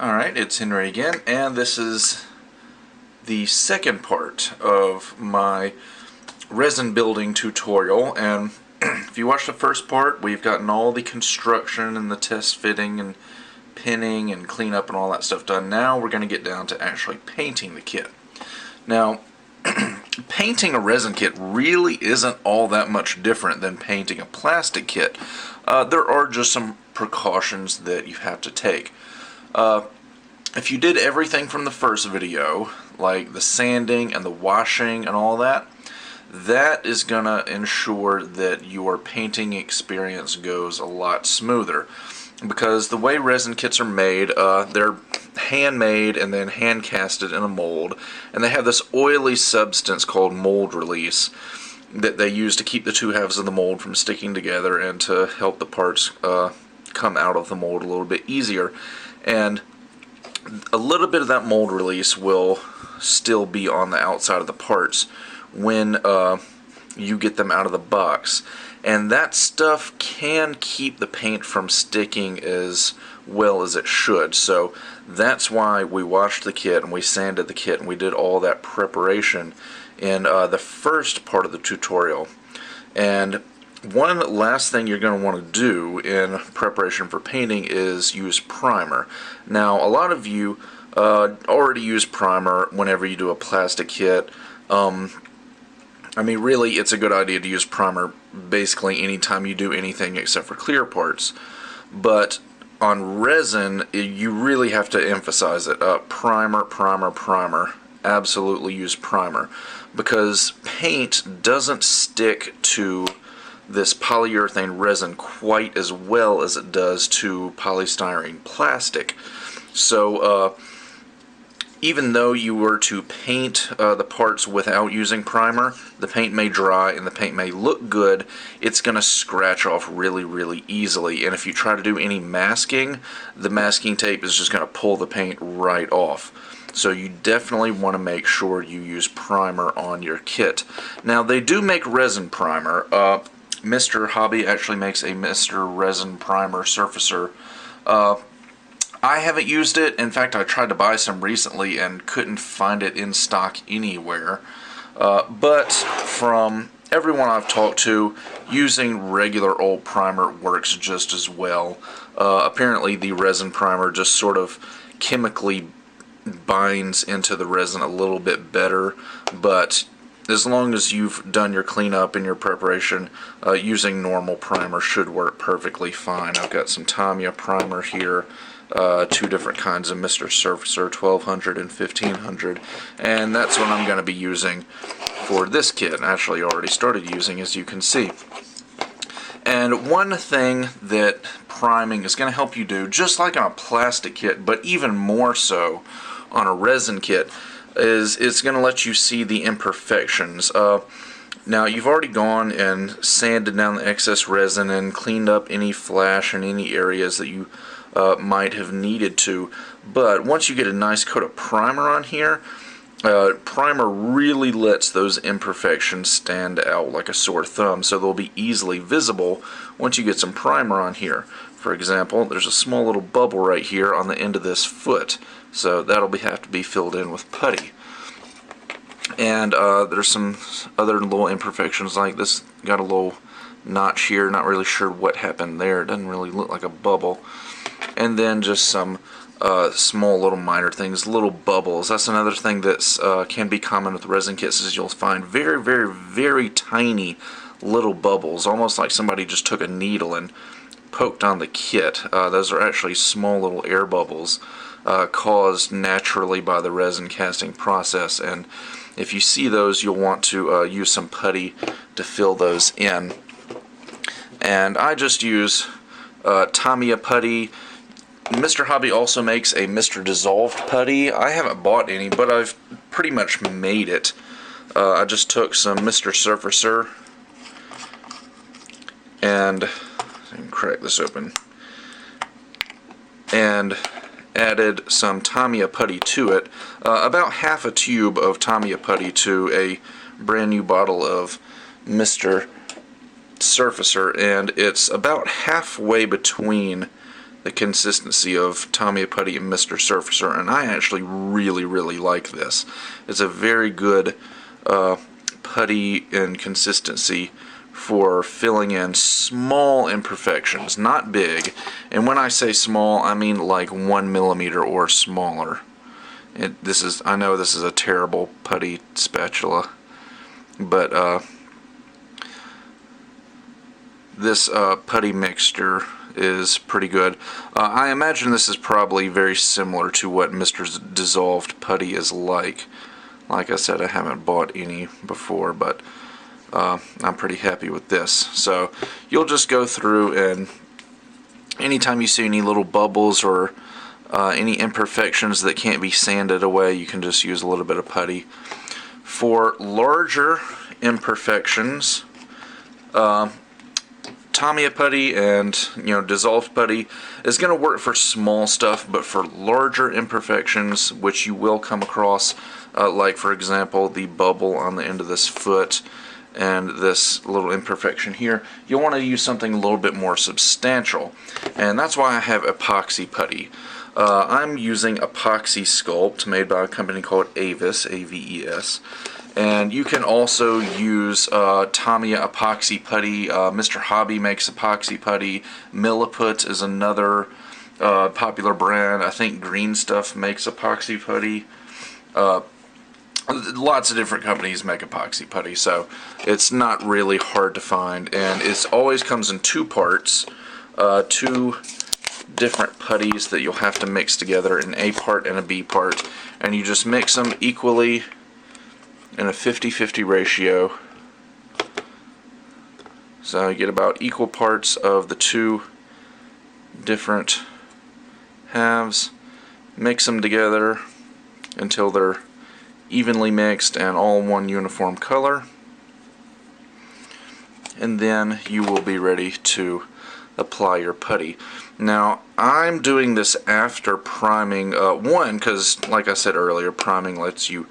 Alright, it's Henry again, and this is the second part of my resin building tutorial. And if you watch the first part, we've gotten all the construction and the test fitting and pinning and cleanup and all that stuff done. Now we're going to get down to actually painting the kit. Now, painting a resin kit really isn't all that much different than painting a plastic kit. There are just some precautions that you have to take. If you did everything from the first video, like the sanding and the washing and all that, that is going to ensure that your painting experience goes a lot smoother. Because the way resin kits are made, they're handmade and then hand casted in a mold, and they have this oily substance called mold release that they use to keep the two halves of the mold from sticking together and to help the parts come out of the mold a little bit easier. And a little bit of that mold release will still be on the outside of the parts when you get them out of the box, and that stuff can keep the paint from sticking as well as it should. So that's why we washed the kit and we sanded the kit and we did all that preparation in the first part of the tutorial. And one last thing you're going to want to do in preparation for painting is use primer. Now, a lot of you already use primer whenever you do a plastic kit. I mean, really, it's a good idea to use primer basically anytime you do anything except for clear parts. But on resin, you really have to emphasize it. Primer, primer, primer. Absolutely use primer. Because paint doesn't stick to this polyurethane resin quite as well as it does to polystyrene plastic. So even though you were to paint the parts without using primer, the paint may dry and the paint may look good. It's going to scratch off really, really easily. And if you try to do any masking, the masking tape is just going to pull the paint right off. So you definitely want to make sure you use primer on your kit. Now, they do make resin primer. Mr. Hobby actually makes a Mr. Resin Primer Surfacer. I haven't used it. In fact, I tried to buy some recently and couldn't find it in stock anywhere. But from everyone I've talked to, using regular old primer works just as well. Apparently the resin primer just sort of chemically binds into the resin a little bit better, but as long as you've done your cleanup and your preparation, using normal primer should work perfectly fine. I've got some Tamiya primer here, two different kinds of Mr. Surfacer, 1200 and 1500, and that's what I'm going to be using for this kit. Actually, already started using, as you can see. And one thing that priming is going to help you do, just like on a plastic kit, but even more so on a resin kit, is it's going to let you see the imperfections. Now, you've already gone and sanded down the excess resin and cleaned up any flash in any areas that you might have needed to, but once you get a nice coat of primer on here, primer really lets those imperfections stand out like a sore thumb, so they'll be easily visible once you get some primer on here. For example, there's a small little bubble right here on the end of this foot, so that'll have to be filled in with putty. And there's some other little imperfections, like this got a little notch here, not really sure what happened there, it doesn't really look like a bubble. And then just some small little minor things, little bubbles. That's another thing that can be common with resin kits, is you'll find very, very, very tiny little bubbles, almost like somebody just took a needle and poked on the kit. Those are actually small little air bubbles caused naturally by the resin casting process, and if you see those, you'll want to use some putty to fill those in. And I just use Tamiya putty. Mr. Hobby also makes a Mr. Dissolved putty. I haven't bought any, but I've pretty much made it. I just took some Mr. Surfacer and I can crack this open, and added some Tamiya putty to it. About half a tube of Tamiya putty to a brand new bottle of Mr. Surfacer, and it's about halfway between the consistency of Tamiya Putty and Mr. Surfacer, and I actually really like this. It's a very good putty and consistency for filling in small imperfections, not big. And when I say small, I mean like 1 millimeter or smaller. I know this is a terrible putty spatula, but this putty mixture is pretty good. I imagine this is probably very similar to what Mr. Dissolved Putty is like. Like I said, I haven't bought any before, but I'm pretty happy with this. So you'll just go through, and anytime you see any little bubbles or any imperfections that can't be sanded away, you can just use a little bit of putty. For larger imperfections, Tamiya Putty and dissolved putty is going to work for small stuff, but for larger imperfections, which you will come across, like for example the bubble on the end of this foot and this little imperfection here, you'll want to use something a little bit more substantial, and that's why I have epoxy putty. I'm using Epoxy Sculpt, made by a company called Aves, A-V-E-S. And you can also use Tamiya epoxy putty. Mr. Hobby makes epoxy putty. Milliput is another popular brand. I think Green Stuff makes epoxy putty. Lots of different companies make epoxy putty, so it's not really hard to find. And it always comes in two parts, two different putties that you'll have to mix together, an A part and a B part. And you just mix them equally in a 50-50 ratio, so you get about equal parts of the two different halves. Mix them together until they're evenly mixed and all one uniform color, and then you will be ready to apply your putty. Now I'm doing this after priming, one, because like I said earlier, priming lets you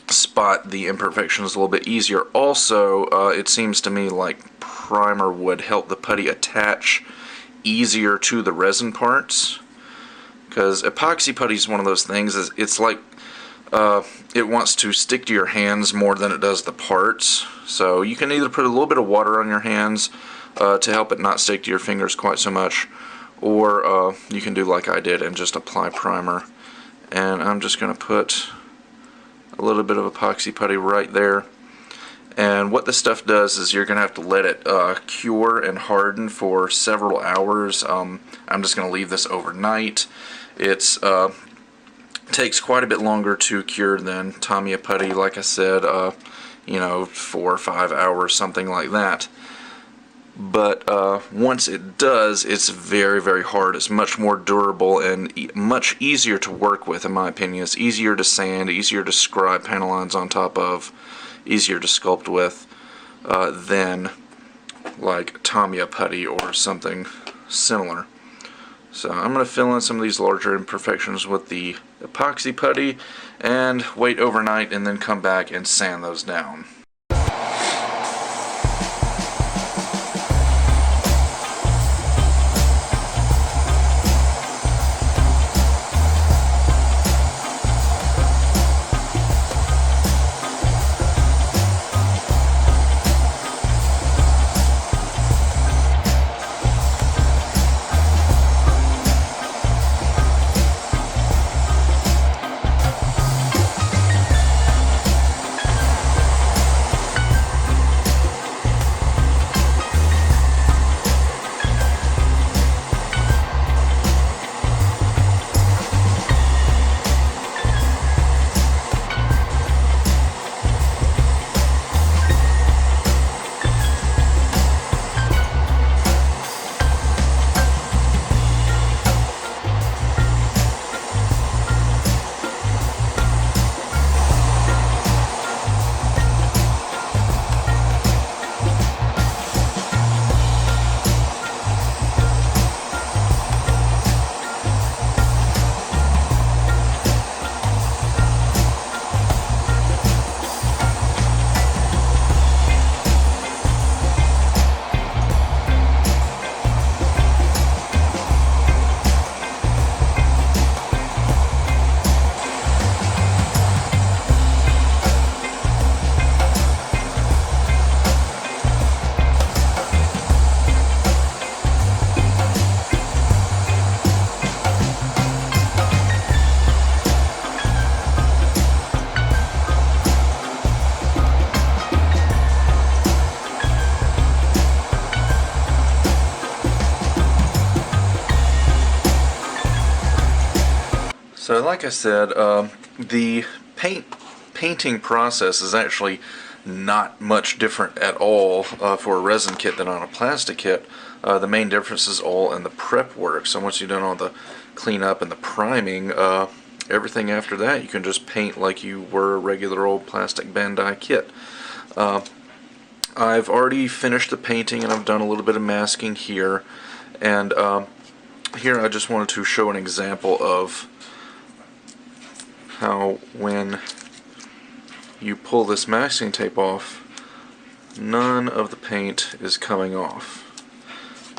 spot the imperfections a little bit easier. Also, it seems to me like primer would help the putty attach easier to the resin parts, because epoxy putty is one of those things, it's like it wants to stick to your hands more than it does the parts. So you can either put a little bit of water on your hands to help it not stick to your fingers quite so much, or you can do like I did and just apply primer. And I'm just going to put a little bit of epoxy putty right there. And what this stuff does is you're going to have to let it cure and harden for several hours. I'm just going to leave this overnight. It's takes quite a bit longer to cure than Tamiya Putty, like I said, 4 or 5 hours, something like that. But once it does, it's very hard. It's much more durable and much easier to work with, in my opinion. It's easier to sand, easier to scribe panel lines on top of, easier to sculpt with than like Tamiya Putty or something similar. So I'm going to fill in some of these larger imperfections with the epoxy putty and wait overnight, and then come back and sand those down. So like I said, the painting process is actually not much different at all for a resin kit than on a plastic kit. The main difference is all in the prep work. So once you've done all the cleanup and the priming, everything after that you can just paint like you were a regular old plastic Bandai kit. I've already finished the painting and I've done a little bit of masking here, and here I just wanted to show an example of how when you pull this masking tape off, none of the paint is coming off.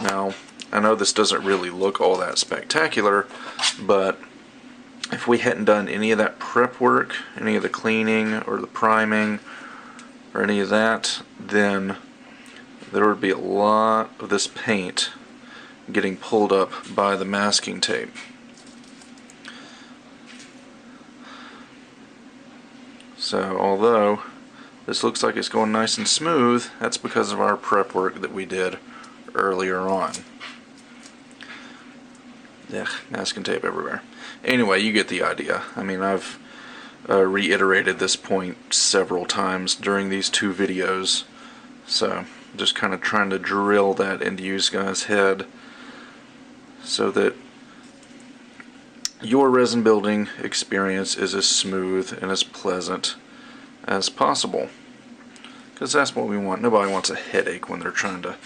Now, I know this doesn't really look all that spectacular, but if we hadn't done any of that prep work, any of the cleaning or the priming or any of that, then there would be a lot of this paint getting pulled up by the masking tape. So although this looks like it's going nice and smooth, that's because of our prep work that we did earlier on. Ugh, masking tape everywhere. Anyway, you get the idea. I mean, I've reiterated this point several times during these two videos, so just kind of trying to drill that into you guys' head so that your resin building experience is as smooth and as pleasant as possible, because that's what we want. Nobody wants a headache when they're trying to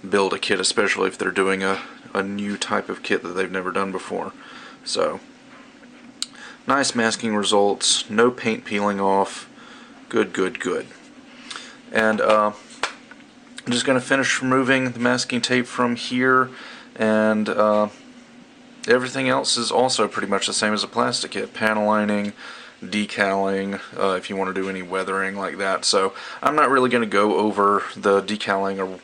build a kit, especially if they're doing a new type of kit that they've never done before. So nice masking results, no paint peeling off, good, good, good. And I'm just going to finish removing the masking tape from here, and everything else is also pretty much the same as a plastic kit. Panel lining, decaling, if you want to do any weathering like that. So I'm not really going to go over the decaling or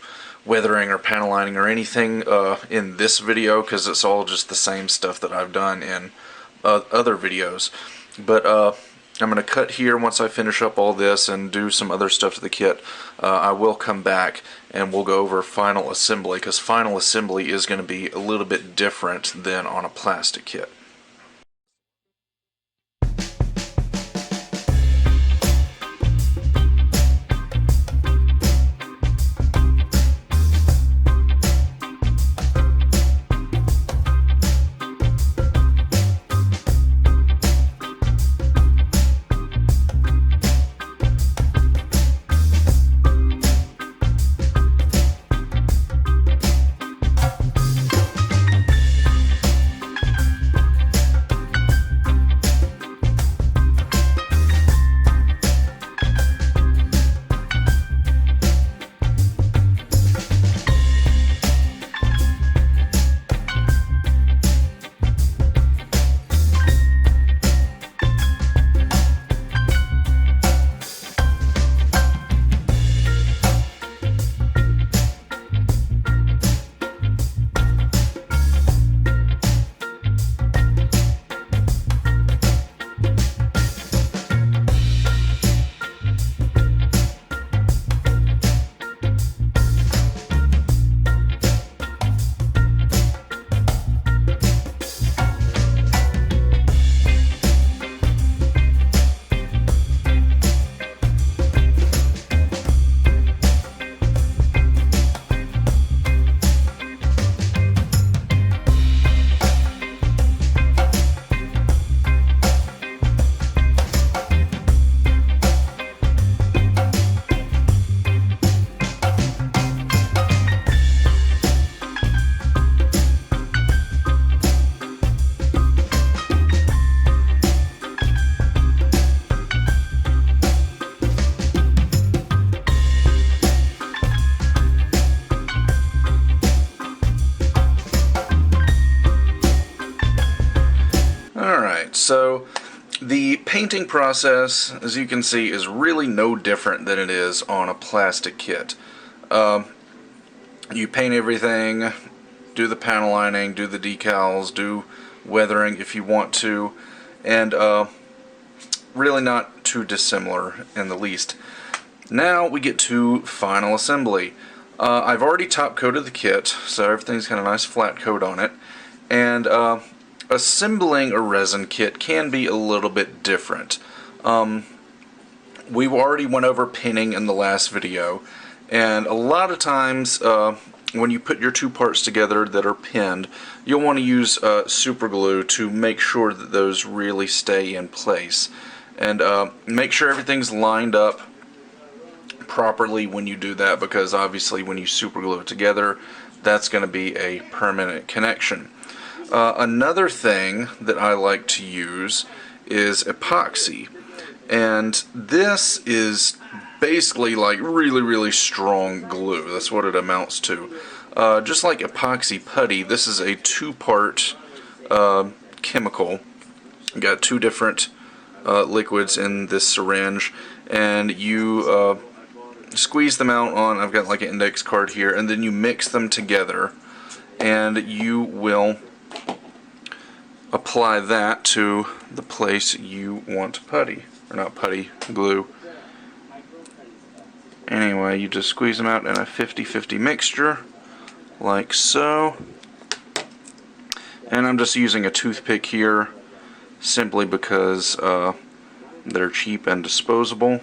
weathering or panel lining or anything in this video, because it's all just the same stuff that I've done in other videos. But I'm going to cut here once I finish up all this and do some other stuff to the kit. I will come back and we'll go over final assembly, because final assembly is going to be a little bit different than on a plastic kit. So the painting process, as you can see, is really no different than it is on a plastic kit. You paint everything, do the panel lining, do the decals, do weathering if you want to, and really not too dissimilar in the least. Now we get to final assembly. I've already top coated the kit, so everything's got a nice flat coat on it, and assembling a resin kit can be a little bit different. We already went over pinning in the last video, and a lot of times when you put your two parts together that are pinned, you'll want to use super glue to make sure that those really stay in place, and make sure everything's lined up properly when you do that, because obviously when you super glue it together, that's going to be a permanent connection. Another thing that I like to use is epoxy, and this is basically like really strong glue. That's what it amounts to. Just like epoxy putty, this is a two-part chemical. You got two different liquids in this syringe, and you squeeze them out on, I've got like an index card here, and then you mix them together, and you will apply that to the place you want putty, or not putty, glue. Anyway, you just squeeze them out in a 50-50 mixture, like so. And I'm just using a toothpick here, simply because they're cheap and disposable.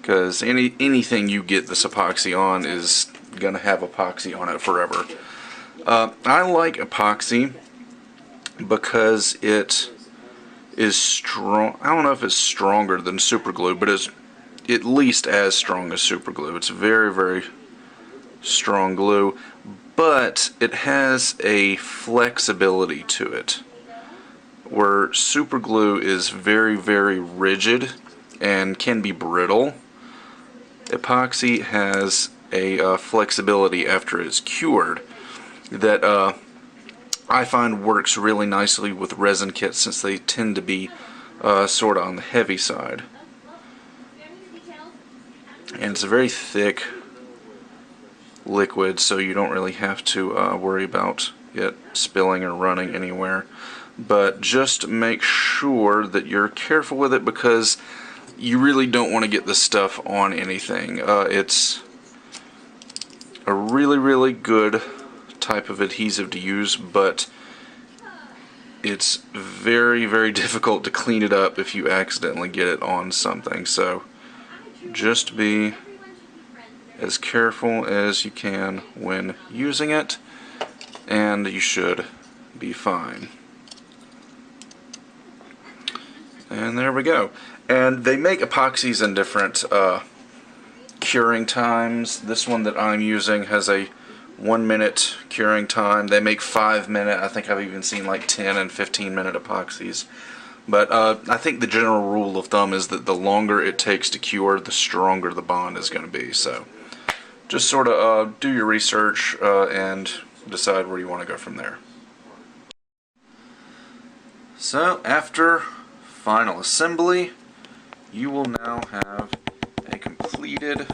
Because anything you get this epoxy on is going to have epoxy on it forever. I like epoxy because it is strong. I don't know if it's stronger than super glue, but it's at least as strong as super glue. It's very strong glue, but it has a flexibility to it, where super glue is very rigid and can be brittle. Epoxy has a flexibility after it's cured that I find works really nicely with resin kits, since they tend to be sort of on the heavy side. And it's a very thick liquid, so you don't really have to worry about it spilling or running anywhere. But just make sure that you're careful with it, because you really don't want to get this stuff on anything. It's a really good type of adhesive to use, but it's very difficult to clean it up if you accidentally get it on something. So just be as careful as you can when using it, and you should be fine. And there we go. And they make epoxies in different curing times. This one that I'm using has a 1-minute curing time. They make 5-minute. I think I've even seen like 10 and 15-minute epoxies. But I think the general rule of thumb is that the longer it takes to cure, the stronger the bond is going to be. So just sort of do your research and decide where you want to go from there. So after final assembly, you will now have a completed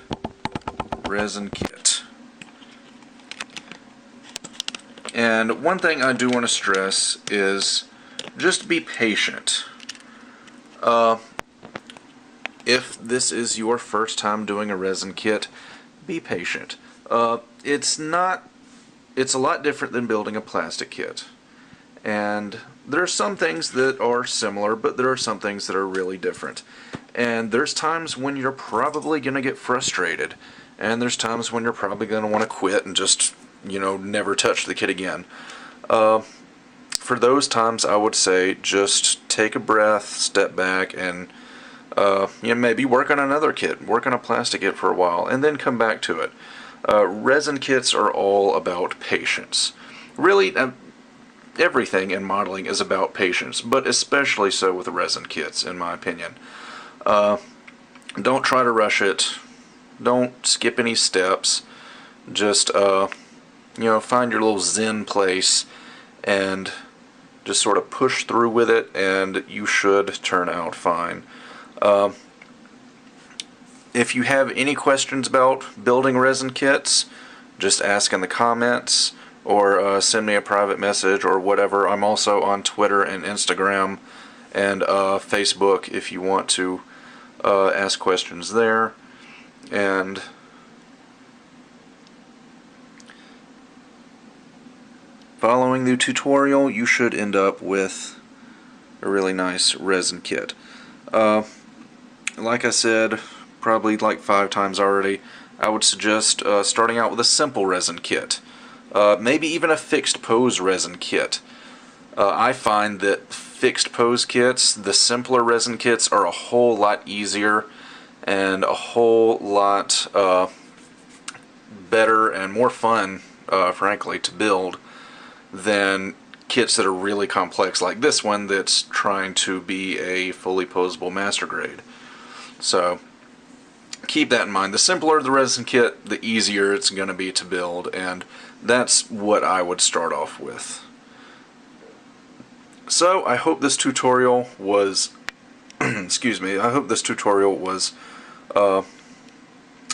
resin kit. And one thing I do want to stress is just be patient. If this is your first time doing a resin kit, be patient. It's a lot different than building a plastic kit. And there are some things that are similar, but there are some things that are really different. And there's times when you're probably going to get frustrated, and there's times when you're probably going to want to quit and just, never touch the kit again. For those times, I would say just take a breath, step back, and maybe work on another kit, work on a plastic kit for a while, and then come back to it. Resin kits are all about patience. Really, everything in modeling is about patience, but especially so with resin kits, in my opinion. Don't try to rush it. Don't skip any steps. Just, find your little zen place and just sort of push through with it, and you should turn out fine. If you have any questions about building resin kits, just ask in the comments, or send me a private message or whatever. I'm also on Twitter and Instagram and Facebook if you want to ask questions there. And following the tutorial, you should end up with a really nice resin kit. Like I said, probably like 5 times already, I would suggest starting out with a simple resin kit. Maybe even a fixed pose resin kit. I find that fixed pose kits, the simpler resin kits, are a whole lot easier and a whole lot better and more fun, frankly, to build than kits that are really complex like this one that's trying to be a fully posable master grade. So keep that in mind. The simpler the resin kit, the easier it's going to be to build, and that's what I would start off with. So I hope this tutorial was excuse me, I hope this tutorial was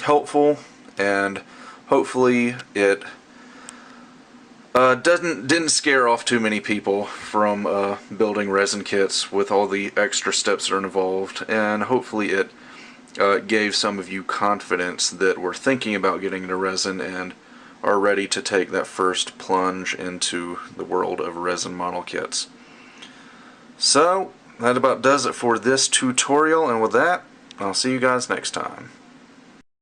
helpful, and hopefully it didn't scare off too many people from building resin kits with all the extra steps that are involved, and hopefully it gave some of you confidence that were thinking about getting into resin and are ready to take that first plunge into the world of resin model kits. So that about does it for this tutorial, and with that, I'll see you guys next time.